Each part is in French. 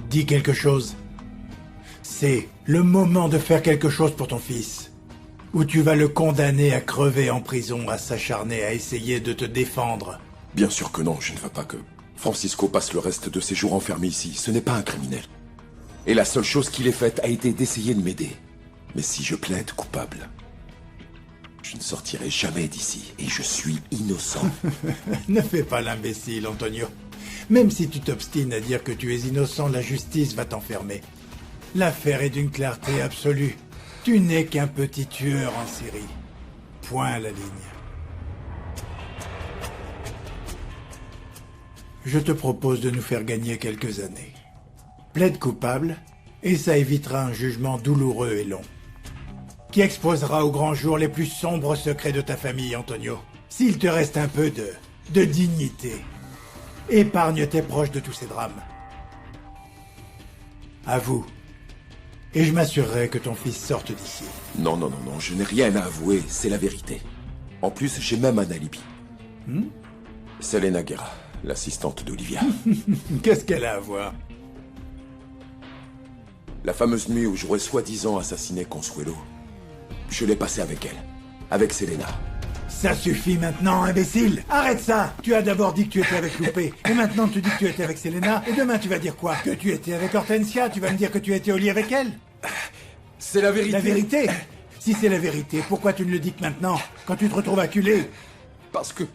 Dis quelque chose. C'est le moment de faire quelque chose pour ton fils. Ou tu vas le condamner à crever en prison, à s'acharner, à essayer de te défendre. Bien sûr que non, je ne veux pas que Francisco passe le reste de ses jours enfermé ici. Ce n'est pas un criminel. Et la seule chose qu'il ait faite a été d'essayer de m'aider. Mais si je plaide coupable, je ne sortirai jamais d'ici. Et je suis innocent. Ne fais pas l'imbécile, Antonio. Même si tu t'obstines à dire que tu es innocent, la justice va t'enfermer. L'affaire est d'une clarté absolue. Tu n'es qu'un petit tueur en série. Point à la ligne. Je te propose de nous faire gagner quelques années. Plaide coupable, et ça évitera un jugement douloureux et long. Qui exposera au grand jour les plus sombres secrets de ta famille, Antonio. S'il te reste un peu de dignité. Épargne tes proches de tous ces drames. Avoue. Et je m'assurerai que ton fils sorte d'ici. Non, je n'ai rien à avouer, c'est la vérité. En plus, j'ai même un alibi. Selena Guerra, l'assistante d'Olivia. Qu'est-ce qu'elle a à voir? La fameuse nuit où j'aurais soi-disant assassiné Consuelo. Je l'ai passée avec elle. Avec Selena. Ça suffit maintenant, imbécile! Arrête ça! Tu as d'abord dit que tu étais avec Lupe, et maintenant tu dis que tu étais avec Selena, et demain tu vas dire quoi? Que tu étais avec Hortensia? Tu vas me dire que tu étais au lit avec elle? C'est la vérité. La vérité? Si c'est la vérité, pourquoi tu ne le dis que maintenant, quand tu te retrouves acculé? Parce que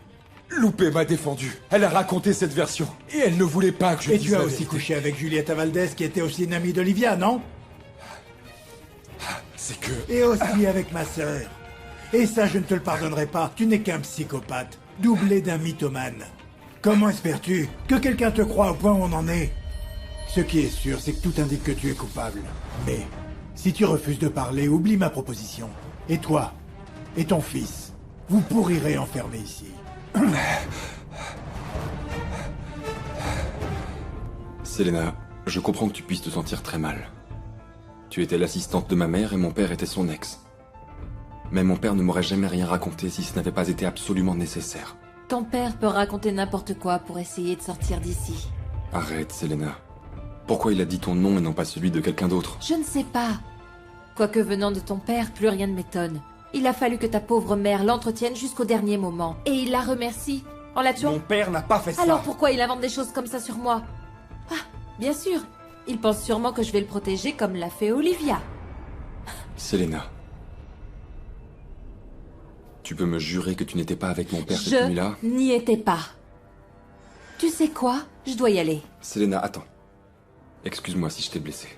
Lupe m'a défendu. Elle a raconté cette version, et elle ne voulait pas que je Et dise tu as la aussi vérité. couché avec Julieta Valdez, qui était aussi une amie d'Olivia, non? C'est que... Et aussi avec ma sœur. Et ça, je ne te le pardonnerai pas. Tu n'es qu'un psychopathe, doublé d'un mythomane. Comment espères-tu que quelqu'un te croie au point où on en est? Ce qui est sûr, c'est que tout indique que tu es coupable. Mais, si tu refuses de parler, oublie ma proposition. Et toi, et ton fils, vous pourrirez enfermer ici. Selena, je comprends que tu puisses te sentir très mal. Tu étais l'assistante de ma mère et mon père était son ex. Mais mon père ne m'aurait jamais rien raconté si ce n'avait pas été absolument nécessaire. Ton père peut raconter n'importe quoi pour essayer de sortir d'ici. Arrête, Selena. Pourquoi il a dit ton nom et non pas celui de quelqu'un d'autre? Je ne sais pas. Quoique venant de ton père, plus rien ne m'étonne. Il a fallu que ta pauvre mère l'entretienne jusqu'au dernier moment. Et il la remercie en la tuant. Mon père n'a pas fait ça. Alors pourquoi il invente des choses comme ça sur moi? Ah, bien sûr. Il pense sûrement que je vais le protéger comme l'a fait Olivia. Selena. Tu peux me jurer que tu n'étais pas avec mon père cette nuit-là? Je n'y étais pas. Tu sais quoi? Je dois y aller. Selena, attends. Excuse-moi si je t'ai blessé.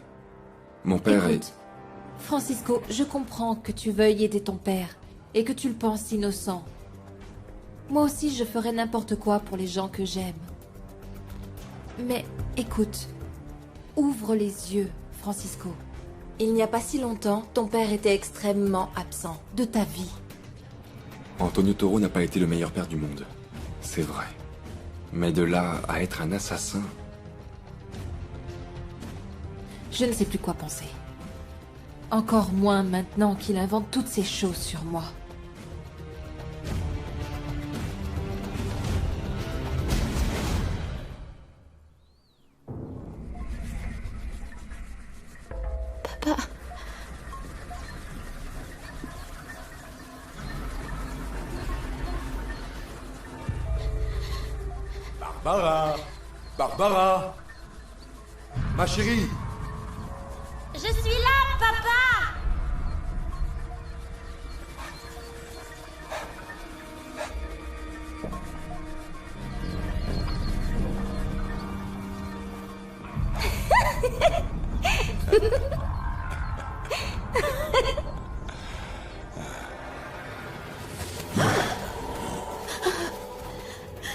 Mon père Écoute, Francisco, je comprends que tu veuilles aider ton père et que tu le penses innocent. Moi aussi, je ferais n'importe quoi pour les gens que j'aime. Mais écoute, ouvre les yeux, Francisco. Il n'y a pas si longtemps, ton père était extrêmement absent de ta vie. Antonio Toro n'a pas été le meilleur père du monde. C'est vrai. Mais de là à être un assassin... Je ne sais plus quoi penser. Encore moins maintenant qu'il invente toutes ces choses sur moi. Barbara! Barbara! Ma chérie! Je suis là, papa!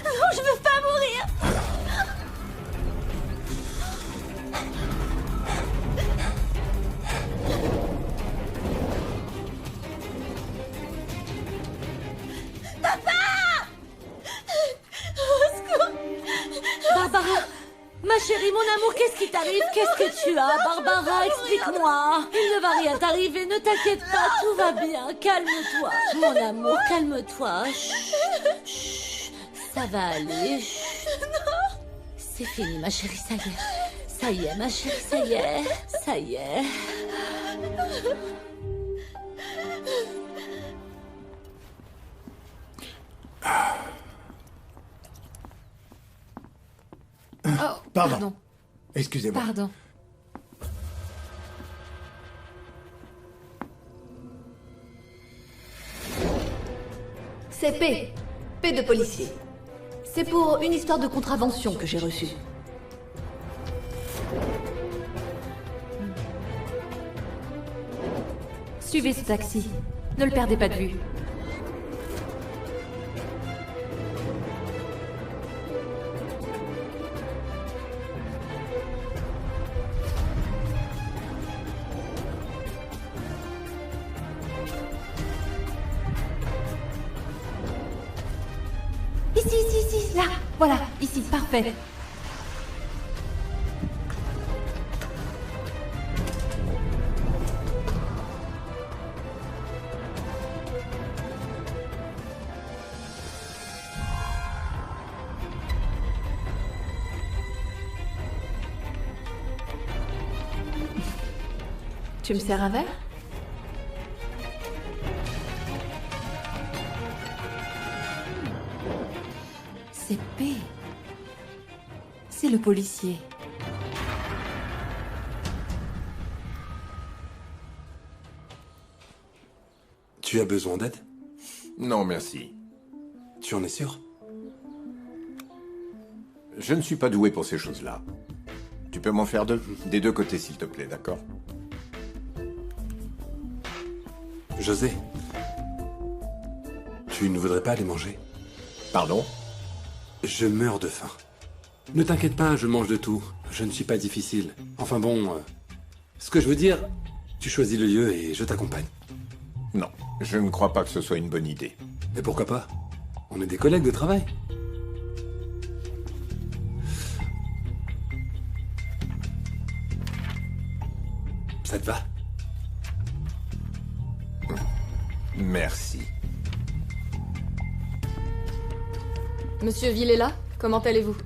Non, je veux pas mourir! Barbara, ma chérie, mon amour, qu'est-ce qui t'arrive? Qu'est-ce que tu as, Barbara? Explique-moi. Il ne va rien t'arriver, ne t'inquiète pas, tout va bien. Calme-toi, mon amour, calme-toi. Chut, chut, ça va aller. Chut. C'est fini, ma chérie, ça y est. Ça y est, ma chérie, ça y est. Ça y est. Oh, Pardon. Excusez-moi. Pardon. C'est P. P de policier. C'est pour une histoire de contravention que j'ai reçue. Suivez ce taxi. Ne le perdez pas de vue. Ici, là, voilà, ici, parfait. Tu me sers un verre? C'est P. C'est le policier. Tu as besoin d'aide? Non, merci. Tu en es sûr? Je ne suis pas doué pour ces choses-là. Tu peux m'en faire deux? Des deux côtés, s'il te plaît, d'accord? José, tu ne voudrais pas aller manger? Pardon? Je meurs de faim. Ne t'inquiète pas, je mange de tout. Je ne suis pas difficile. Enfin bon, ce que je veux dire, tu choisis le lieu et je t'accompagne. Non, je ne crois pas que ce soit une bonne idée. Mais pourquoi pas? On est des collègues de travail. Ça te va? Merci. Monsieur Villela, comment allez-vous?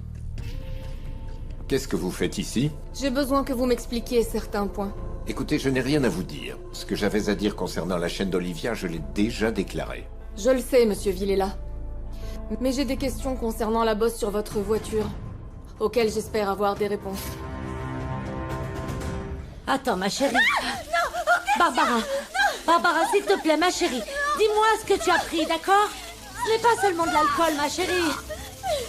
Qu'est-ce que vous faites ici? J'ai besoin que vous m'expliquiez certains points. Écoutez, je n'ai rien à vous dire. Ce que j'avais à dire concernant la chaîne d'Olivia, je l'ai déjà déclaré. Je le sais, monsieur Villela. Mais j'ai des questions concernant la bosse sur votre voiture, auxquelles j'espère avoir des réponses. Attends, ma chérie. Barbara. Barbara, s'il te plaît, ma chérie. Dis-moi ce que tu as pris, d'accord? Ce n'est pas seulement de l'alcool, ma chérie.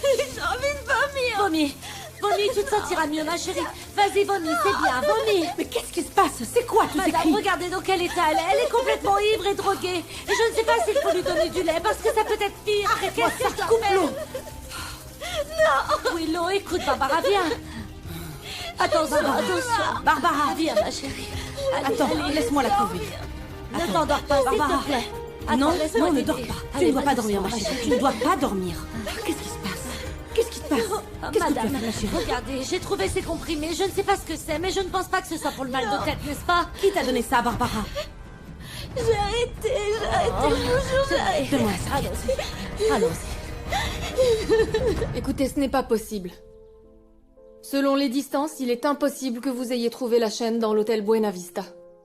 J'ai envie de vomir! Vomis. Vomis, tu te sentiras mieux, ma chérie. Vas-y, vomis, c'est bien, vomis. Mais qu'est-ce qui se passe? C'est quoi tous ces Madame, cris? regardez dans quel état elle est. Elle est complètement ivre et droguée. Et je ne sais pas s'il faut lui donner du lait, parce que ça peut être pire. Arrête-moi Qu'est-ce que ça, je coupe dois l'eau. faire? Willow, écoute, Barbara, viens. Attention, attention. Barbara, viens, ma chérie. Allez, Attends, allez. laisse-moi la trouver. Ne t'endors pas, s'il Barbara. te plaît. Non, Attends, laisse-moi non, ne t'aider. dors pas. Tu Allez, ne dois pas va dormir, ma doucement, chérie. Tu ne dois pas dormir. Qu'est-ce qui se passe? Qu'est-ce qui te passe? Ah, Qu'est-ce que tu as Madame, fait, ma chérie? regardez, j'ai trouvé ces comprimés. Je ne sais pas ce que c'est, mais je ne pense pas que ce soit pour le mal de tête, n'est-ce pas? Qui t'a donné ça, Barbara? J'ai arrêté, je vous jure, j'ai arrêté. Donne-moi ça. Allons-y. Écoutez, ce n'est pas possible. Selon les distances, il est impossible que vous ayez trouvé la chaîne dans l'hôtel Buena Vista.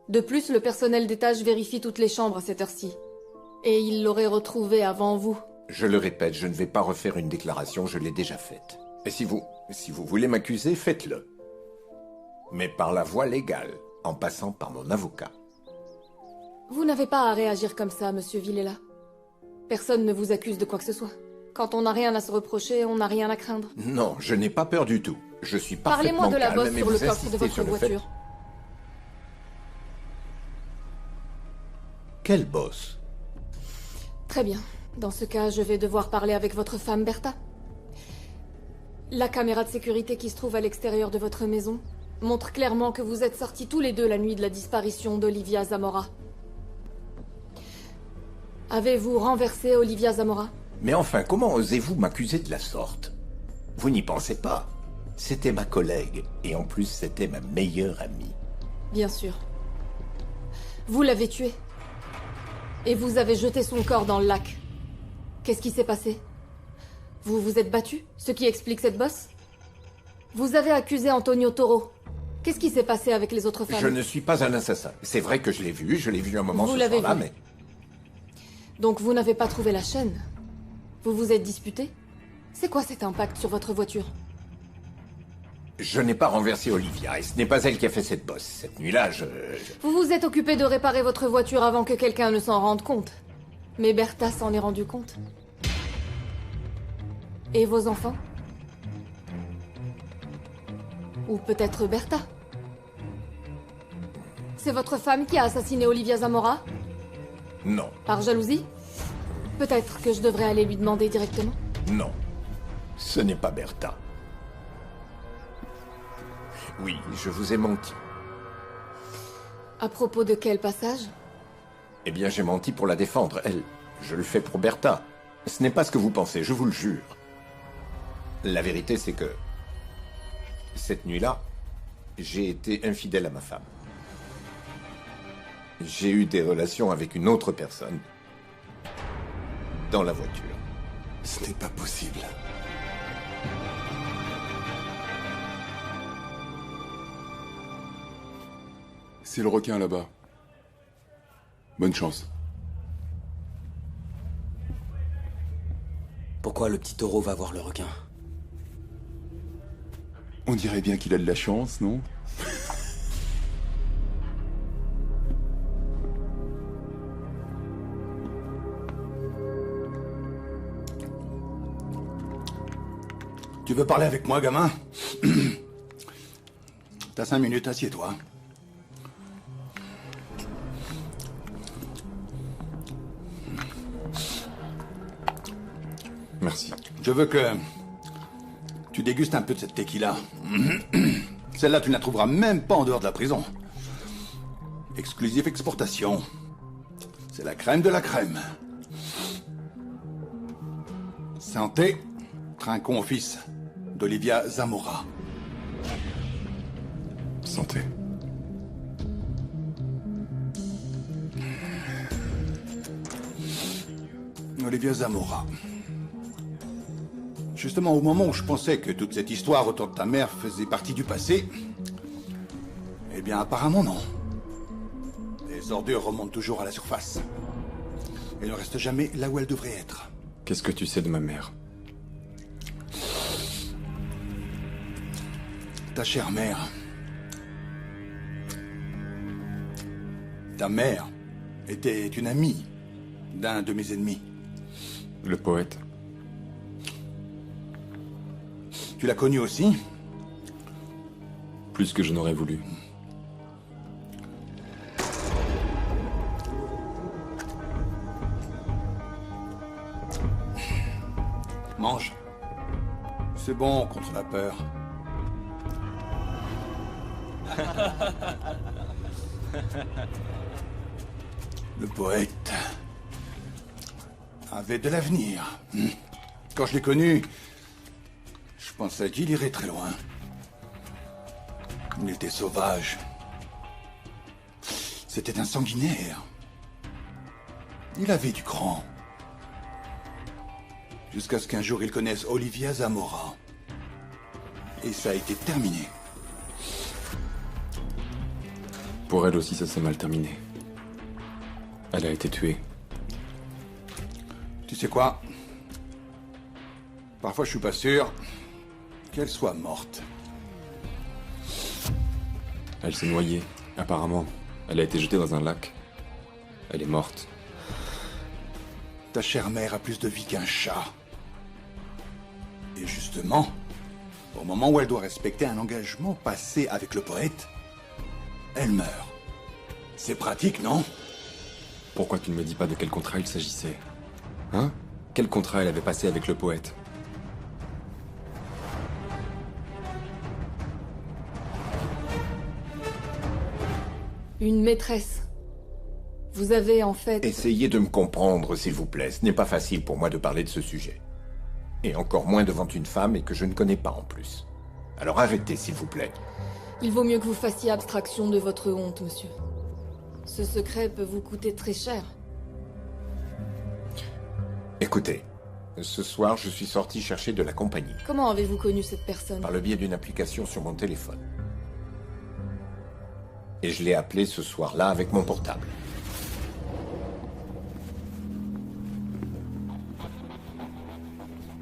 De plus, le personnel d'étage vérifie toutes les chambres à cette heure-ci. Et il l'aurait retrouvée avant vous. Je le répète, je ne vais pas refaire une déclaration, je l'ai déjà faite. Et si vous voulez m'accuser, faites-le. Mais par la voie légale, en passant par mon avocat. Vous n'avez pas à réagir comme ça, monsieur Villela. Personne ne vous accuse de quoi que ce soit. Quand on n'a rien à se reprocher, on n'a rien à craindre. Non, je n'ai pas peur du tout. Je suis parfaitement Parlez-moi de la calme, bosse mais sur le vous coffre de insistez votre sur le fait- voiture. Quelle bosse? Très bien. Dans ce cas, je vais devoir parler avec votre femme, Bertha. La caméra de sécurité qui se trouve à l'extérieur de votre maison montre clairement que vous êtes sortis tous les deux la nuit de la disparition d'Olivia Zamora. Avez-vous renversé Olivia Zamora? Mais enfin, comment osez-vous m'accuser de la sorte? Vous n'y pensez pas. C'était ma collègue, et en plus, c'était ma meilleure amie. Bien sûr. Vous l'avez tuée. Et vous avez jeté son corps dans le lac. Qu'est-ce qui s'est passé? Vous vous êtes battu, ce qui explique cette bosse? Vous avez accusé Antonio Toro. Qu'est-ce qui s'est passé avec les autres femmes? Je ne suis pas un assassin. C'est vrai que je l'ai vu un moment Vous ce l'avez soir-là, vu. mais... Donc vous n'avez pas trouvé la chaîne? Vous vous êtes disputé? C'est quoi cet impact sur votre voiture? Je n'ai pas renversé Olivia, et ce n'est pas elle qui a fait cette bosse. Cette nuit-là, Vous vous êtes occupé de réparer votre voiture avant que quelqu'un ne s'en rende compte. Mais Bertha s'en est rendu compte. Et vos enfants? Ou peut-être Bertha? C'est votre femme qui a assassiné Olivia Zamora? Non, Par jalousie? Peut-être que je devrais aller lui demander directement. non. Ce n'est pas Bertha. Oui, je vous ai menti. À propos de quel passage? Eh bien, j'ai menti pour la défendre, elle. Je le fais pour Bertha. Ce n'est pas ce que vous pensez, je vous le jure. La vérité, c'est que... cette nuit-là, j'ai été infidèle à ma femme. J'ai eu des relations avec une autre personne. Dans la voiture. Ce n'est pas possible. C'est le requin là-bas. Bonne chance. Pourquoi le petit taureau va voir le requin? On dirait bien qu'il a de la chance, non? Tu veux parler avec moi, gamin? T'as 5 minutes, assieds-toi. Merci. Je veux que tu dégustes un peu de cette tequila. Celle-là, tu ne la trouveras même pas en dehors de la prison. Exclusive exportation. C'est la crème de la crème. Santé, trinquons au fils d'Olivia Zamora. Santé. Olivia Zamora. Justement, au moment où je pensais que toute cette histoire autour de ta mère faisait partie du passé, eh bien, apparemment non. Les ordures remontent toujours à la surface. Et ne restent jamais là où elles devraient être. Qu'est-ce que tu sais de ma mère? Ta chère mère. Ta mère était une amie d'un de mes ennemis. Le poète. Tu l'as connu aussi? Plus que je n'aurais voulu. Mange. C'est bon contre la peur. Le poète avait de l'avenir. Quand je l'ai connu, je pensais qu'il irait très loin. Il était sauvage. C'était un sanguinaire. Il avait du cran. Jusqu'à ce qu'un jour il connaisse Olivia Zamora. Et ça a été terminé. Pour elle aussi, ça s'est mal terminé. Elle a été tuée. Tu sais quoi? Parfois je suis pas sûr Qu'elle soit morte. Elle s'est noyée, apparemment. Elle a été jetée dans un lac. Elle est morte. Ta chère mère a plus de vie qu'un chat. Et justement, au moment où elle doit respecter un engagement passé avec le poète, elle meurt. C'est pratique, non? Pourquoi tu ne me dis pas de quel contrat il s'agissait? Hein? Quel contrat elle avait passé avec le poète? Une maîtresse. Vous avez en fait... Essayez de me comprendre, s'il vous plaît. Ce n'est pas facile pour moi de parler de ce sujet. Et encore moins devant une femme et que je ne connais pas en plus. Alors arrêtez, s'il vous plaît. Il vaut mieux que vous fassiez abstraction de votre honte, monsieur. Ce secret peut vous coûter très cher. Écoutez, ce soir, je suis sorti chercher de la compagnie. Comment avez-vous connu cette personne? Par le biais d'une application sur mon téléphone. Et je l'ai appelée ce soir-là avec mon portable.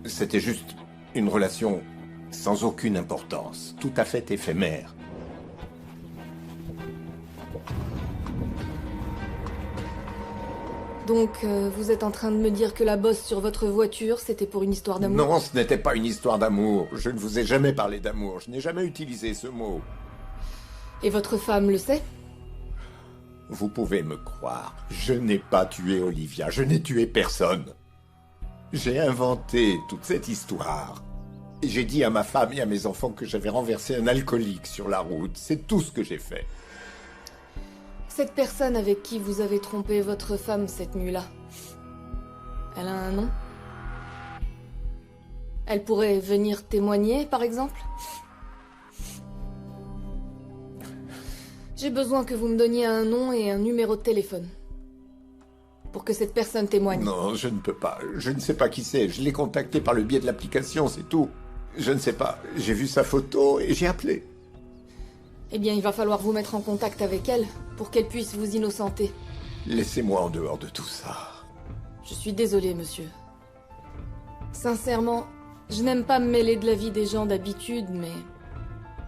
C'était juste une relation sans aucune importance, tout à fait éphémère. Donc, vous êtes en train de me dire que la bosse sur votre voiture, c'était pour une histoire d'amour? Non, ce n'était pas une histoire d'amour. Je ne vous ai jamais parlé d'amour. Je n'ai jamais utilisé ce mot. Et votre femme le sait? Vous pouvez me croire. Je n'ai pas tué Olivia. Je n'ai tué personne. J'ai inventé toute cette histoire. Et j'ai dit à ma femme et à mes enfants que j'avais renversé un alcoolique sur la route. C'est tout ce que j'ai fait. Cette personne avec qui vous avez trompé votre femme cette nuit-là, elle a un nom? Elle pourrait venir témoigner, par exemple? J'ai besoin que vous me donniez un nom et un numéro de téléphone. Pour que cette personne témoigne. Non, je ne peux pas. Je ne sais pas qui c'est. Je l'ai contacté par le biais de l'application, c'est tout. Je ne sais pas. J'ai vu sa photo et j'ai appelé. Eh bien, il va falloir vous mettre en contact avec elle pour qu'elle puisse vous innocenter. Laissez-moi en dehors de tout ça. Je suis désolée, monsieur. Sincèrement, je n'aime pas me mêler de la vie des gens d'habitude, mais...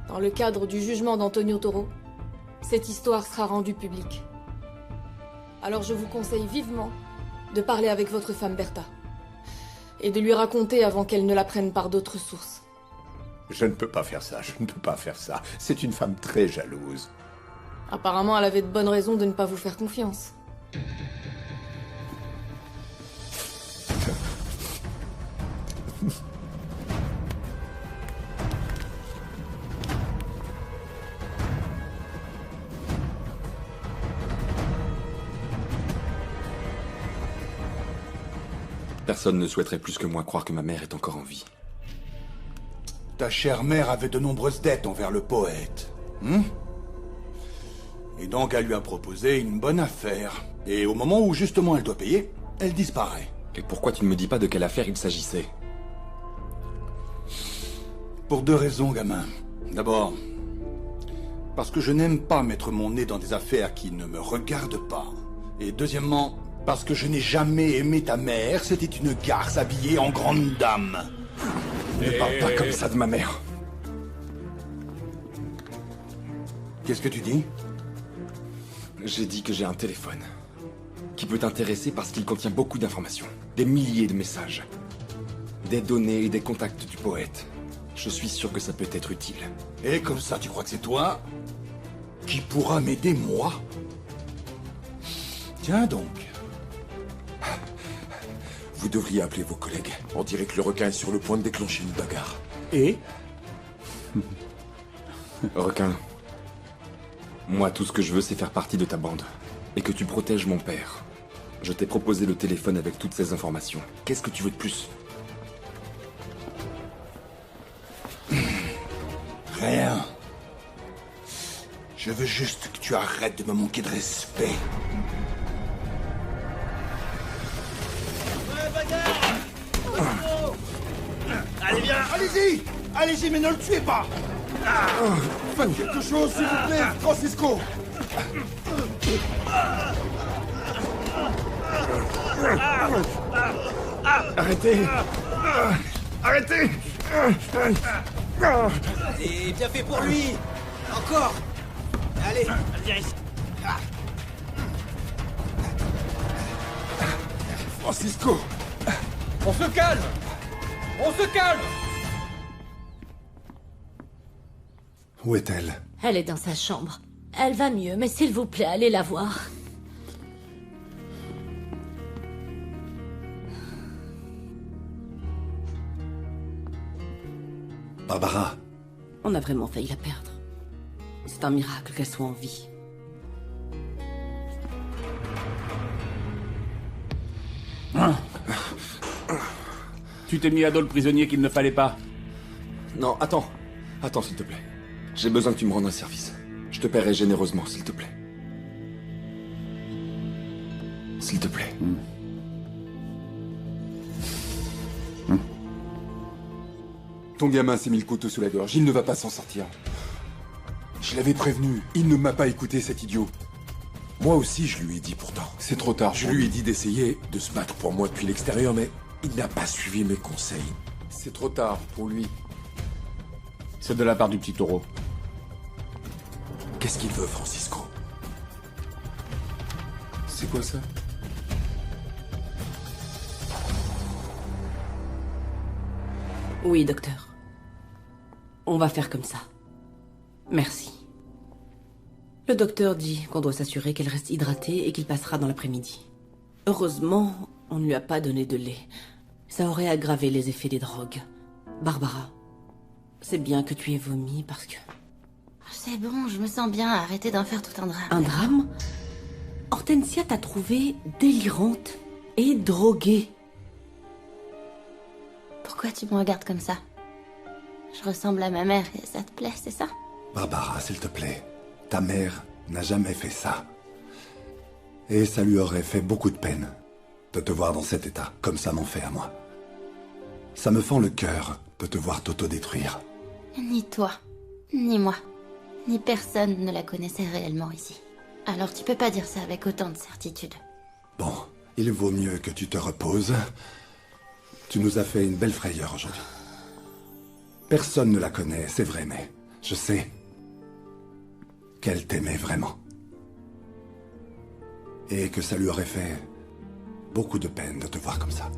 dans le cadre du jugement d'Antonio Toro, cette histoire sera rendue publique. Alors je vous conseille vivement de parler avec votre femme Bertha. Et de lui raconter avant qu'elle ne la prenne par d'autres sources. Je ne peux pas faire ça, je ne peux pas faire ça. C'est une femme très jalouse. Apparemment, elle avait de bonnes raisons de ne pas vous faire confiance. Personne ne souhaiterait plus que moi croire que ma mère est encore en vie. Ta chère mère avait de nombreuses dettes envers le poète. Et donc elle lui a proposé une bonne affaire. Et au moment où justement elle doit payer, elle disparaît. Et pourquoi tu ne me dis pas de quelle affaire il s'agissait? Pour deux raisons, gamin. D'abord, parce que je n'aime pas mettre mon nez dans des affaires qui ne me regardent pas. Et deuxièmement, parce que je n'ai jamais aimé ta mère, c'était une garce habillée en grande dame. Ne parle pas comme ça de ma mère. Qu'est-ce que tu dis? J'ai dit que j'ai un téléphone qui peut t'intéresser parce qu'il contient beaucoup d'informations. Des milliers de messages. Des données et des contacts du poète. Je suis sûr que ça peut être utile. Et comme ça, tu crois que c'est toi qui pourra m'aider, moi? Tiens donc. Vous devriez appeler vos collègues. On dirait que le requin est sur le point de déclencher une bagarre. Et? Requin. Moi, tout ce que je veux, c'est faire partie de ta bande. Et que tu protèges mon père. Je t'ai proposé le téléphone avec toutes ces informations. Qu'est-ce que tu veux de plus? Rien. Je veux juste que tu arrêtes de me manquer de respect. Allez, viens! Allez-y! Allez-y, mais ne le tuez pas! Faites quelque chose, s'il vous plaît, Francisco! Arrêtez! Arrêtez! Allez, bien fait pour lui. Encore. Allez, viens ici. Francisco! On se calme! On se calme! Où est-elle? Elle est dans sa chambre. Elle va mieux, mais s'il vous plaît, allez la voir. Barbara. On a vraiment failli la perdre. C'est un miracle qu'elle soit en vie. Tu t'es mis à dos le prisonnier qu'il ne fallait pas. Non, attends. Attends, s'il te plaît. J'ai besoin que tu me rendes un service. Je te paierai généreusement, s'il te plaît. S'il te plaît. Ton gamin s'est mis le couteau sous la gorge, il ne va pas s'en sortir. Je l'avais prévenu, il ne m'a pas écouté, cet idiot. Moi aussi, je lui ai dit pourtant. C'est trop tard. Je lui ai dit d'essayer de se battre pour moi depuis l'extérieur, mais il n'a pas suivi mes conseils. C'est trop tard pour lui. C'est de la part du petit taureau. Qu'est-ce qu'il veut, Francisco? C'est quoi ça? Oui, docteur. On va faire comme ça. Merci. Le docteur dit qu'on doit s'assurer qu'elle reste hydratée et qu'il passera dans l'après-midi. Heureusement, on ne lui a pas donné de lait. Ça aurait aggravé les effets des drogues. Barbara, c'est bien que tu aies vomi parce que... C'est bon, je me sens bien. Arrêtez d'en faire tout un drame. Un drame? Hortensia t'a trouvée délirante et droguée. Pourquoi tu me regardes comme ça? Je ressemble à ma mère et ça te plaît, c'est ça? Barbara, s'il te plaît. Ta mère n'a jamais fait ça. Et ça lui aurait fait beaucoup de peine de te voir dans cet état, comme ça m'en fait à moi. Ça me fend le cœur de te voir t'autodétruire. Ni toi, ni moi, ni personne ne la connaissait réellement ici. Alors tu peux pas dire ça avec autant de certitude. Bon, il vaut mieux que tu te reposes. Tu nous as fait une belle frayeur aujourd'hui. Personne ne la connaît, c'est vrai, mais je sais qu'elle t'aimait vraiment. Et que ça lui aurait fait beaucoup de peine de te voir comme ça.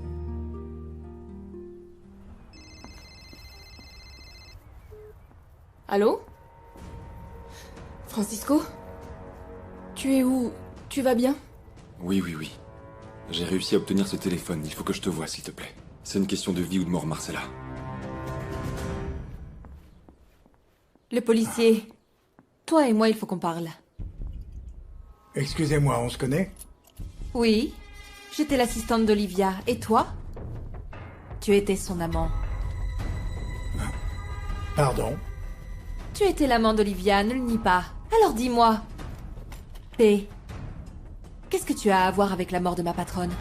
Allô? Francisco? Tu es où? Tu vas bien? Oui, oui, oui. J'ai réussi à obtenir ce téléphone. Il faut que je te voie, s'il te plaît. C'est une question de vie ou de mort, Marcella. Le policier. Toi et moi, il faut qu'on parle. Excusez-moi, on se connaît? Oui. J'étais l'assistante d'Olivia. Et toi? Tu étais son amant. Pardon? Tu étais l'amant d'Olivia, ne le nie pas. Alors dis-moi. P. Qu'est-ce que tu as à voir avec la mort de ma patronne?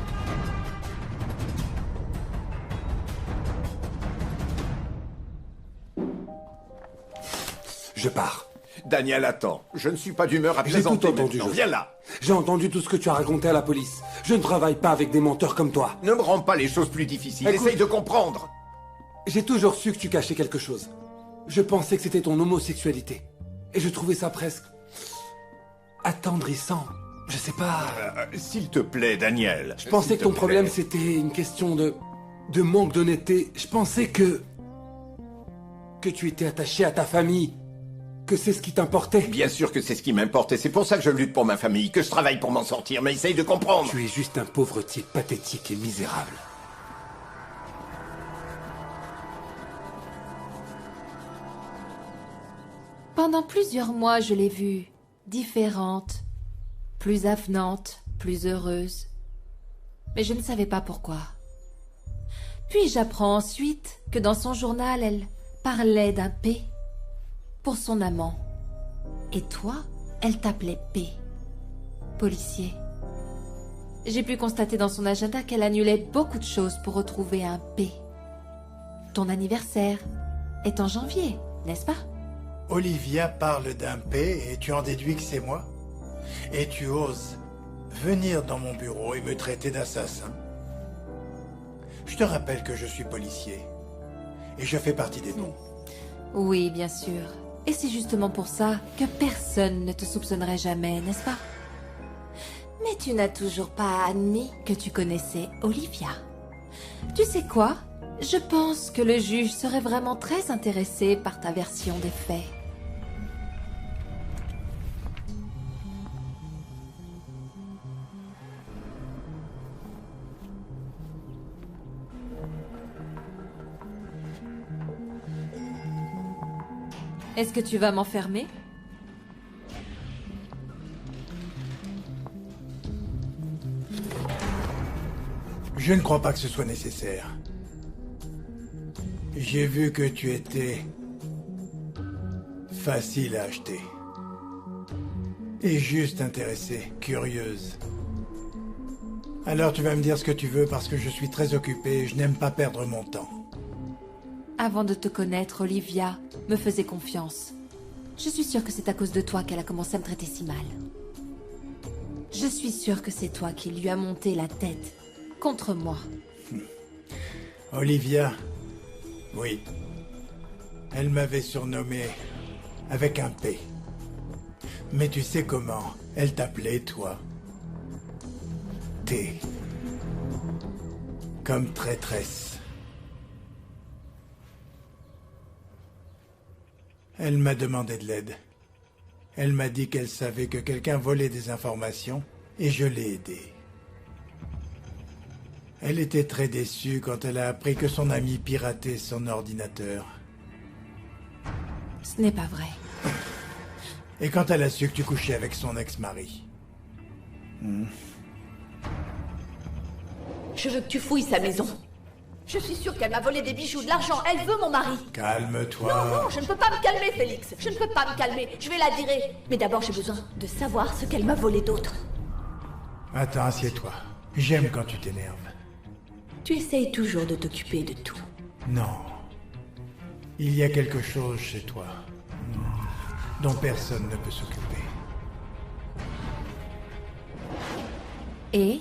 Je pars. Daniel, attends. Je ne suis pas d'humeur à J'ai plaisanter tout entendu, maintenant. je Viens sais. là. J'ai entendu tout ce que tu as raconté à la police. Je ne travaille pas avec des menteurs comme toi. Ne me rends pas les choses plus difficiles. Écoute, Essaye de comprendre. J'ai toujours su que tu cachais quelque chose. Je pensais que c'était ton homosexualité. Et je trouvais ça presque... attendrissant. Je sais pas... S'il te plaît, Daniel. Je pensais que ton problème, c'était une question de manque d'honnêteté. Je pensais que tu étais attaché à ta famille. Que c'est ce qui t'importait. Bien sûr que c'est ce qui m'importe, et c'est pour ça que je lutte pour ma famille, que je travaille pour m'en sortir, mais essaye de comprendre. Tu es juste un pauvre type pathétique et misérable. Pendant plusieurs mois, je l'ai vue, différente, plus avenante, plus heureuse. Mais je ne savais pas pourquoi. Puis j'apprends ensuite que dans son journal, elle parlait d'un P pour son amant. Et toi, elle t'appelait P, policier. J'ai pu constater dans son agenda qu'elle annulait beaucoup de choses pour retrouver un P. Ton anniversaire est en janvier, n'est-ce pas? Olivia parle d'un P et tu en déduis que c'est moi? Et tu oses venir dans mon bureau et me traiter d'assassin? Je te rappelle que je suis policier. Et je fais partie des bons. Oui, bien sûr. Et c'est justement pour ça que personne ne te soupçonnerait jamais, n'est-ce pas? Mais tu n'as toujours pas admis que tu connaissais Olivia. Tu sais quoi? Je pense que le juge serait vraiment très intéressé par ta version des faits. Est-ce que tu vas m'enfermer? Je ne crois pas que ce soit nécessaire. J'ai vu que tu étais facile à acheter. Et juste intéressée, curieuse. Alors tu vas me dire ce que tu veux parce que je suis très occupé et je n'aime pas perdre mon temps. Avant de te connaître, Olivia me faisait confiance. Je suis sûre que c'est à cause de toi qu'elle a commencé à me traiter si mal. Je suis sûre que c'est toi qui lui as monté la tête contre moi. Olivia, oui. Elle m'avait surnommé avec un P. Mais tu sais comment elle t'appelait, toi? T. Comme traîtresse. Elle m'a demandé de l'aide. Elle m'a dit qu'elle savait que quelqu'un volait des informations et je l'ai aidée. Elle était très déçue quand elle a appris que son ami piratait son ordinateur. Ce n'est pas vrai. Et quand elle a su que tu couchais avec son ex-mari. Je veux que tu fouilles sa maison. Je suis sûre qu'elle m'a volé des bijoux, de l'argent. Elle veut mon mari. Calme-toi. Non, je ne peux pas me calmer, Félix. Je ne peux pas me calmer. Je vais la virer. Mais d'abord, j'ai besoin de savoir ce qu'elle m'a volé d'autre. Attends, assieds-toi. J'aime quand tu t'énerves. Tu essayes toujours de t'occuper de tout. Non. Il y a quelque chose chez toi dont personne ne peut s'occuper. Et?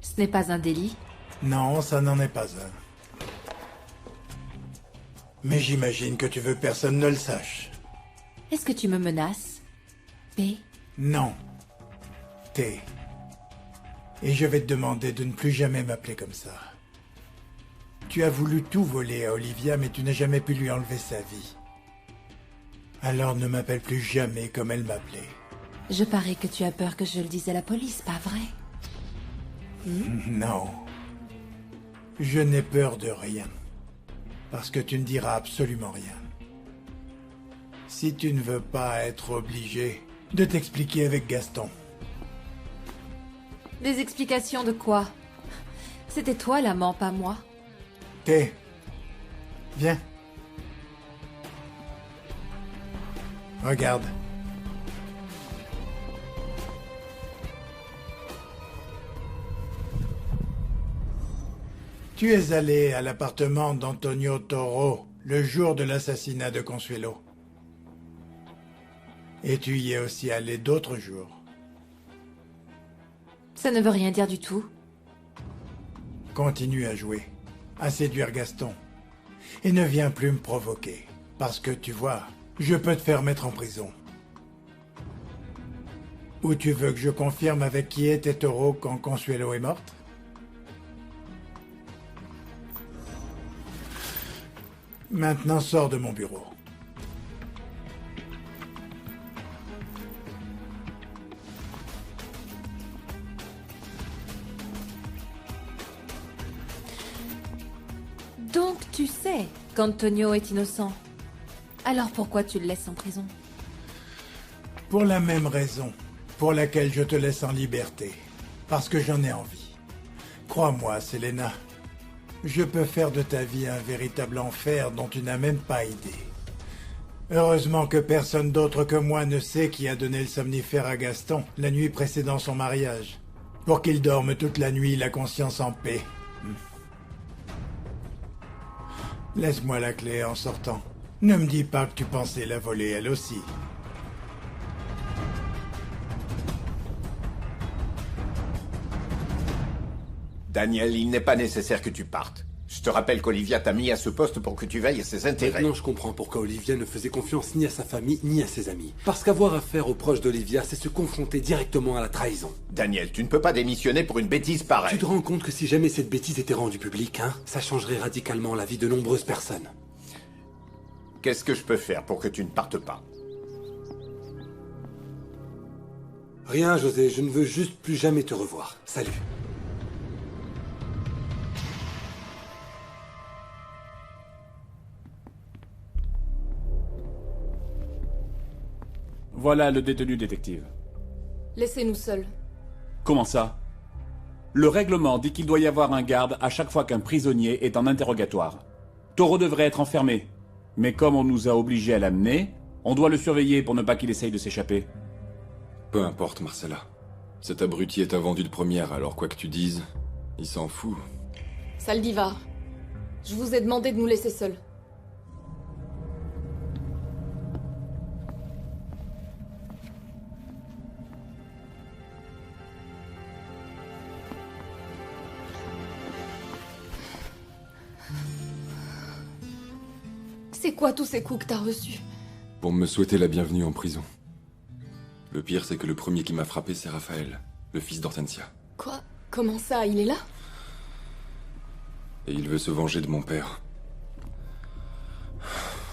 Ce n'est pas un délit? Non, ça n'en est pas un. Mais j'imagine que tu veux que personne ne le sache. Est-ce que tu me menaces? P? Non. T. Et je vais te demander de ne plus jamais m'appeler comme ça. Tu as voulu tout voler à Olivia, mais tu n'as jamais pu lui enlever sa vie. Alors ne m'appelle plus jamais comme elle m'appelait. Je parie que tu as peur que je le dise à la police, pas vrai? Non. Je n'ai peur de rien. Parce que tu ne diras absolument rien. Si tu ne veux pas être obligé de t'expliquer avec Gaston. Des explications de quoi? C'était toi l'amant, pas moi. T. Viens. Regarde. Tu es allé à l'appartement d'Antonio Toro le jour de l'assassinat de Consuelo. Et tu y es aussi allé d'autres jours. Ça ne veut rien dire du tout. Continue à jouer, à séduire Gaston. Et ne viens plus me provoquer. Parce que, tu vois, je peux te faire mettre en prison. Ou tu veux que je confirme avec qui était Toro quand Consuelo est morte? Maintenant, sors de mon bureau. Donc tu sais qu'Antonio est innocent. Alors pourquoi tu le laisses en prison? Pour la même raison pour laquelle je te laisse en liberté. Parce que j'en ai envie. Crois-moi, Selena. Je peux faire de ta vie un véritable enfer dont tu n'as même pas idée. Heureusement que personne d'autre que moi ne sait qui a donné le somnifère à Gaston la nuit précédant son mariage. Pour qu'il dorme toute la nuit, la conscience en paix. Laisse-moi la clé en sortant. Ne me dis pas que tu pensais la voler elle aussi. Daniel, il n'est pas nécessaire que tu partes. Je te rappelle qu'Olivia t'a mis à ce poste pour que tu veilles à ses intérêts. Maintenant, je comprends pourquoi Olivia ne faisait confiance ni à sa famille, ni à ses amis. Parce qu'avoir affaire aux proches d'Olivia, c'est se confronter directement à la trahison. Daniel, tu ne peux pas démissionner pour une bêtise pareille. Tu te rends compte que si jamais cette bêtise était rendue publique, hein, ça changerait radicalement la vie de nombreuses personnes. Qu'est-ce que je peux faire pour que tu ne partes pas? Rien, José, je ne veux juste plus jamais te revoir. Salut. Voilà le détenu, détective. Laissez-nous seuls. Comment ça? Le règlement dit qu'il doit y avoir un garde à chaque fois qu'un prisonnier est en interrogatoire. Taureau devrait être enfermé. Mais comme on nous a obligés à l'amener, on doit le surveiller pour ne pas qu'il essaye de s'échapper. Peu importe, Marcella. Cet abruti est un vendu de première, alors quoi que tu dises, il s'en fout. Saldivar, je vous ai demandé de nous laisser seuls. C'est quoi tous ces coups que t'as reçus? Pour me souhaiter la bienvenue en prison. Le pire, c'est que le premier qui m'a frappé, c'est Raphaël, le fils d'Hortensia. Quoi? Comment ça? Il est là? Et il veut se venger de mon père.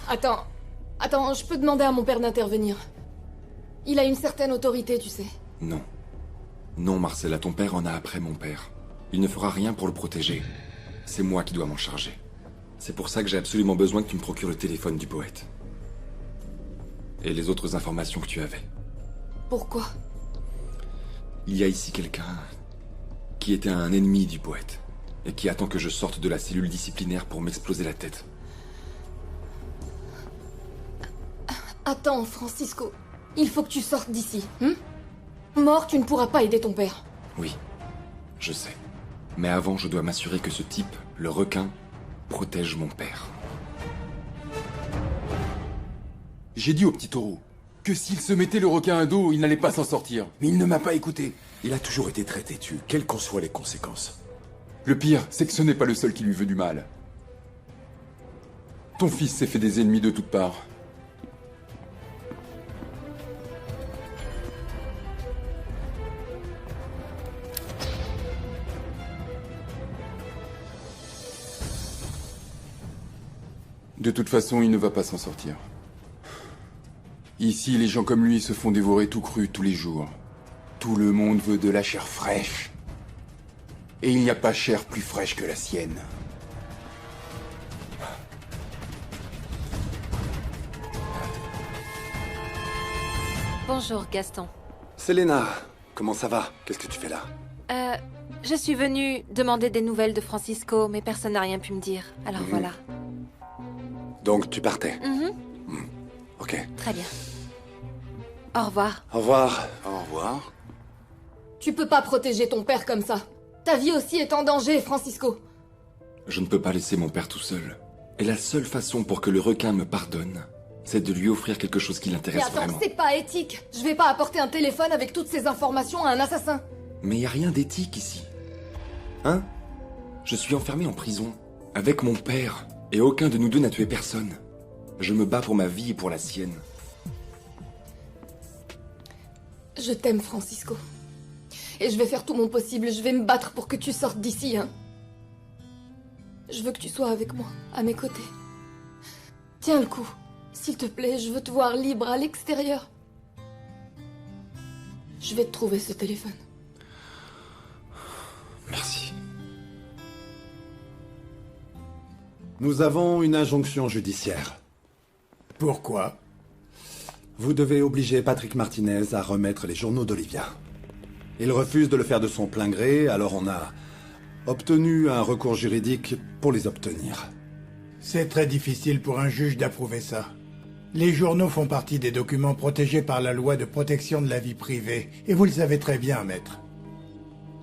Attends, je peux demander à mon père d'intervenir. Il a une certaine autorité, tu sais. Non. Non, Marcella, ton père en a après mon père. Il ne fera rien pour le protéger. C'est moi qui dois m'en charger. C'est pour ça que j'ai absolument besoin que tu me procures le téléphone du poète. Et les autres informations que tu avais. Pourquoi? Il y a ici quelqu'un qui était un ennemi du poète. Et qui attend que je sorte de la cellule disciplinaire pour m'exploser la tête. Attends, Francisco. Il faut que tu sortes d'ici. Mort, tu ne pourras pas aider ton père. Oui, je sais. Mais avant, je dois m'assurer que ce type, le requin, protège mon père. J'ai dit au petit taureau que s'il se mettait le requin à dos, il n'allait pas s'en sortir. Mais il ne m'a pas écouté. Il a toujours été très têtu, quelles qu'en soient les conséquences. Le pire, c'est que ce n'est pas le seul qui lui veut du mal. Ton fils s'est fait des ennemis de toutes parts. De toute façon, il ne va pas s'en sortir. Ici, les gens comme lui se font dévorer tout cru tous les jours. Tout le monde veut de la chair fraîche. Et il n'y a pas chair plus fraîche que la sienne. Bonjour, Gaston. Selena, comment ça va? Qu'est-ce que tu fais là? Je suis venue demander des nouvelles de Francisco, mais personne n'a rien pu me dire. Alors voilà. Donc tu partais? Ok. Très bien. Au revoir. Au revoir. Au revoir. Tu peux pas protéger ton père comme ça. Ta vie aussi est en danger, Francisco. Je ne peux pas laisser mon père tout seul. Et la seule façon pour que le requin me pardonne, c'est de lui offrir quelque chose qui Mais l'intéresse attends, vraiment. c'est pas éthique. Je vais pas apporter un téléphone avec toutes ces informations à un assassin. Mais il n'y a rien d'éthique ici. Hein? Je suis enfermé en prison, avec mon père, et aucun de nous deux n'a tué personne. Je me bats pour ma vie et pour la sienne. Je t'aime, Francisco. Et je vais faire tout mon possible, je vais me battre pour que tu sortes d'ici, hein. Je veux que tu sois avec moi, à mes côtés. Tiens le coup. S'il te plaît, je veux te voir libre à l'extérieur. Je vais te trouver ce téléphone. Merci. Nous avons une injonction judiciaire. Pourquoi? Vous devez obliger Patrick Martinez à remettre les journaux d'Olivia. Il refuse de le faire de son plein gré, alors on a obtenu un recours juridique pour les obtenir. C'est très difficile pour un juge d'approuver ça. Les journaux font partie des documents protégés par la loi de protection de la vie privée, et vous le savez très bien, maître.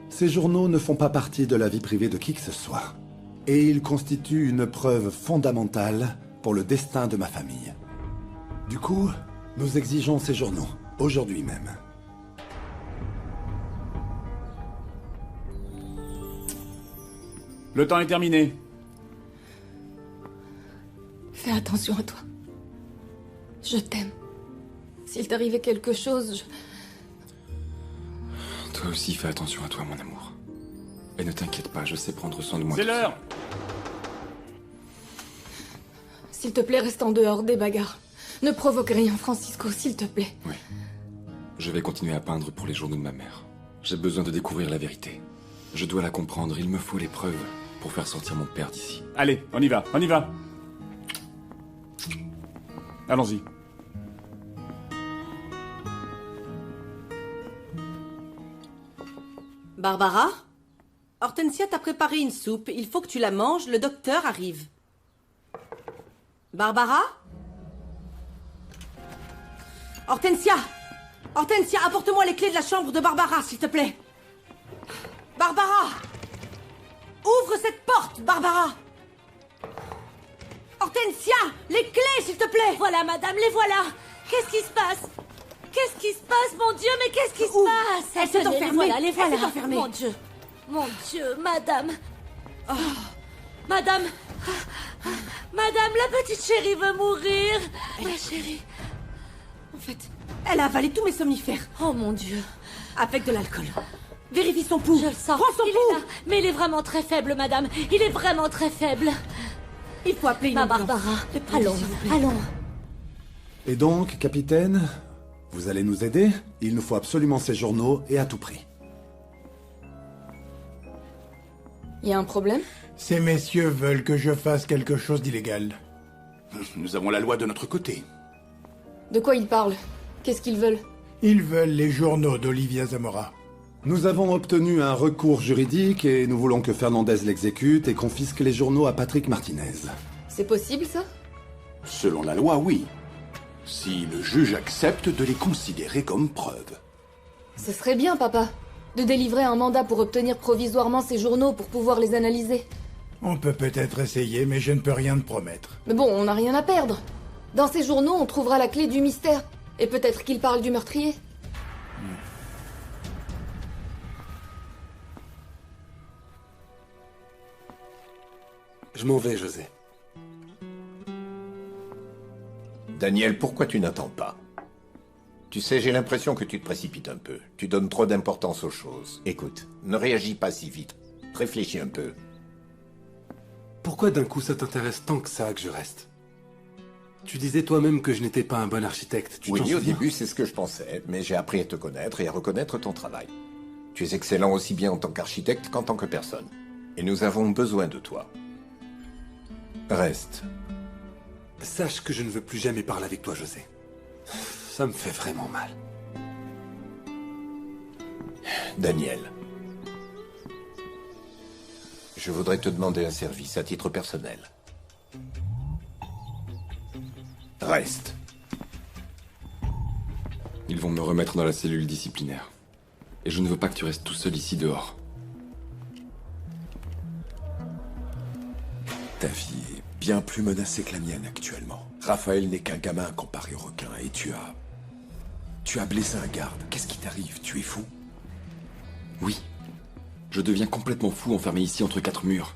Ces journaux ne font pas partie de la vie privée de qui que ce soit. Et ils constituent une preuve fondamentale pour le destin de ma famille. Du coup, nous exigeons ces journaux, aujourd'hui même. Le temps est terminé. Fais attention à toi. Je t'aime. S'il t'arrivait quelque chose, Toi aussi, fais attention à toi, mon amour. Et ne t'inquiète pas, je sais prendre soin de moi. C'est l'heure! S'il te plaît, reste en dehors des bagarres. Ne provoque rien, Francisco, s'il te plaît. Oui. Je vais continuer à peindre pour les journaux de ma mère. J'ai besoin de découvrir la vérité. Je dois la comprendre, il me faut les preuves pour faire sortir mon père d'ici. Allez, on y va, on y va. Allons-y. Barbara? Hortensia t'a préparé une soupe. Il faut que tu la manges, le docteur arrive. Barbara? Hortensia! Hortensia, apporte-moi les clés de la chambre de Barbara, s'il te plaît. Barbara! Ouvre cette porte, Barbara! Hortensia! Les clés, s'il te plaît! Voilà, madame, les voilà! Qu'est-ce qui se passe? Qu'est-ce qui se passe, mon Dieu? Mais qu'est-ce qui se passe? Elle s'est enfermée! Les voilà, les voilà! Elle s'est enfermée! Mon Dieu! Mon Dieu, madame! Oh. Madame! Madame, la petite chérie veut mourir! Ma chérie! En fait, elle a avalé tous mes somnifères. Oh mon Dieu! Avec de l'alcool. Vérifie son pouls. Je le sens. Prends son Il pouls. est là. Mais il est vraiment très faible, madame. Il est vraiment très faible. Il faut appeler une ambulance. Barbara. Allons, allons. Et donc, capitaine, vous allez nous aider? Il nous faut absolument ces journaux et à tout prix. Il y a un problème? Ces messieurs veulent que je fasse quelque chose d'illégal. Nous avons la loi de notre côté. De quoi ils parlent? Qu'est-ce qu'ils veulent? Ils veulent les journaux d'Olivia Zamora. Nous avons obtenu un recours juridique et nous voulons que Fernandez l'exécute et confisque les journaux à Patrick Martinez. C'est possible, ça? Selon la loi, oui. Si le juge accepte de les considérer comme preuve. Ce serait bien, papa, de délivrer un mandat pour obtenir provisoirement ces journaux pour pouvoir les analyser. On peut peut-être essayer, mais je ne peux rien te promettre. Mais bon, on n'a rien à perdre. Dans ces journaux, on trouvera la clé du mystère. Et peut-être qu'ils parlent du meurtrier. Je m'en vais, José. Daniel, pourquoi tu n'attends pas? Tu sais, j'ai l'impression que tu te précipites un peu. Tu donnes trop d'importance aux choses. Écoute, ne réagis pas si vite. Réfléchis un peu. Pourquoi d'un coup ça t'intéresse tant que ça que je reste? Tu disais toi-même que je n'étais pas un bon architecte, tu t'en Oui, au souviens? début, c'est ce que je pensais, mais j'ai appris à te connaître et à reconnaître ton travail. Tu es excellent aussi bien en tant qu'architecte qu'en tant que personne. Et nous avons besoin de toi. Reste. Sache que je ne veux plus jamais parler avec toi, José. Ça me fait vraiment mal. Daniel. Je voudrais te demander un service à titre personnel. Reste. Ils vont me remettre dans la cellule disciplinaire. Et je ne veux pas que tu restes tout seul ici dehors. Ta vie est bien plus menacée que la mienne actuellement. Raphaël n'est qu'un gamin comparé au requin et tu as blessé un garde. Qu'est-ce qui t'arrive? Tu es fou? Oui. Je deviens complètement fou enfermé ici entre quatre murs.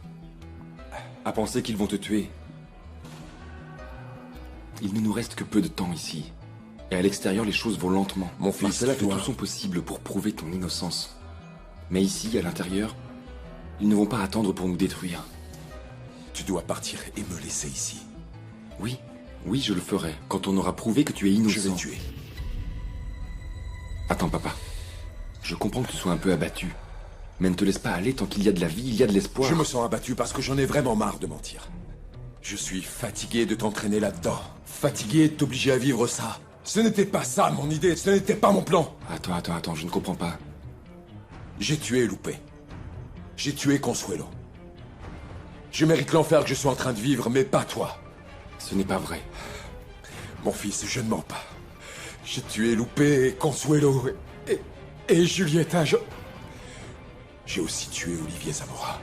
À penser qu'ils vont te tuer. Il ne nous reste que peu de temps ici. Et à l'extérieur, les choses vont lentement. Mon fils, Marcella fait tout son possible pour prouver ton innocence. Mais ici, à l'intérieur, ils ne vont pas attendre pour nous détruire. Tu dois partir et me laisser ici. Oui, je le ferai, quand on aura prouvé que tu es innocent. Je vais tuer. Attends, papa. Je comprends que tu sois un peu abattu. Mais ne te laisse pas aller, tant qu'il y a de la vie, il y a de l'espoir. Je me sens abattu parce que j'en ai vraiment marre de mentir. Je suis fatigué de t'entraîner là-dedans. Fatigué de t'obliger à vivre ça. Ce n'était pas ça mon idée, ce n'était pas mon plan. Attends, je ne comprends pas. J'ai tué Lupe. J'ai tué Consuelo. Je mérite l'enfer que je suis en train de vivre, mais pas toi. Ce n'est pas vrai. Mon fils, je ne mens pas. J'ai tué Lupe et Consuelo et Julieta. J'ai aussi tué Olivier Zamora.